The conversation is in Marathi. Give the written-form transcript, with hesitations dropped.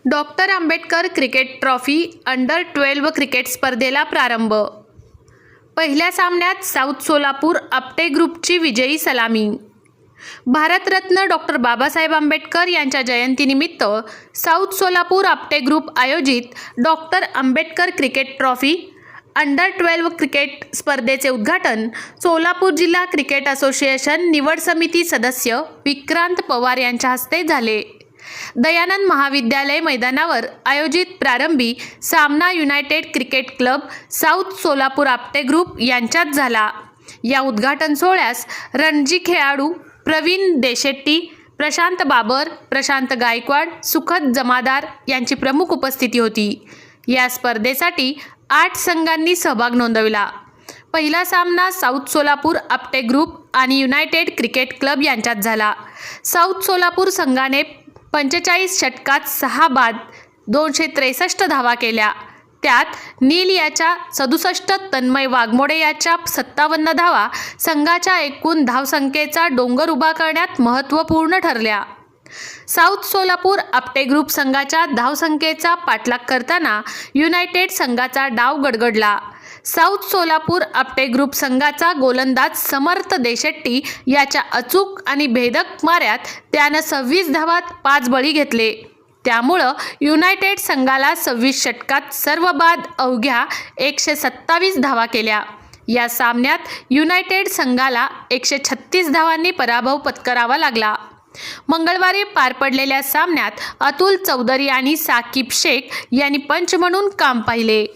Doctor Ambedkar cricket trophy under 12 cricket स्पर्धेला प्रारंभ। पहिल्या सामन्यात साऊथ सोलापूर आपटे ग्रुपची विजयी सलामी। भारतरत्न डॉक्टर बाबासाहेब आंबेडकर यांच्या जयंतीनिमित्त साऊथ सोलापूर आपटे ग्रुप आयोजित doctor Ambedkar cricket trophy under 12 cricket स्पर्धेचे उद्घाटन सोलापूर जिल्हा क्रिकेट असोसिएशन निवड समिती सदस्य विक्रांत पवार यांच्या हस्ते झाले। दयानंद महाविद्यालय मैदानावर आयोजित प्रारंभी सामना United cricket club south Solapur Apte group यांच्यात झाला। या उद्घाटन सोहळ्यास रणजी खेळाडू प्रवीण देशेट्टी, प्रशांत बाबर, प्रशांत गायकवाड, सुखद जमादार यांची प्रमुख उपस्थिती होती। या स्पर्धेसाठी 8 संघांनी सहभाग नोंदवला। पहिला सामना साऊथ सोलापूर आपटे ग्रुप आणि युनायटेड क्रिकेट क्लब यांच्यात झाला। साऊथ सोलापूर संघाने 45 षटकात 6 बाद 263 धावा केल्या। त्यात नील याच्या 67, तन्मय वाघमोडे याच्या 57 धावा संघाच्या एकूण धावसंख्येचा डोंगर उभा करण्यात महत्त्वपूर्ण ठरल्या। साऊथ सोलापूर आपटे ग्रुप संघाच्या धावसंख्येचा पाठलाग करताना युनायटेड संघाचा डाव गडगडला। साऊथ सोलापूर आपटे ग्रुप संघाचा गोलंदाज समर्थ देशेट्टी याच्या अचूक आणि भेदक माऱ्यात त्यानं 26 धावात 5 बळी घेतले। त्यामुळं युनायटेड संघाला 26 षटकात सर्व बाद अवघ्या 127 धावा केल्या। या सामन्यात युनायटेड संघाला 136 धावांनी पराभव पत्करावा लागला। मंगळवारी पार पडलेल्या सामन्यात अतुल चौधरी आणि साकिब शेख यांनी पंच म्हणून काम पाहिले।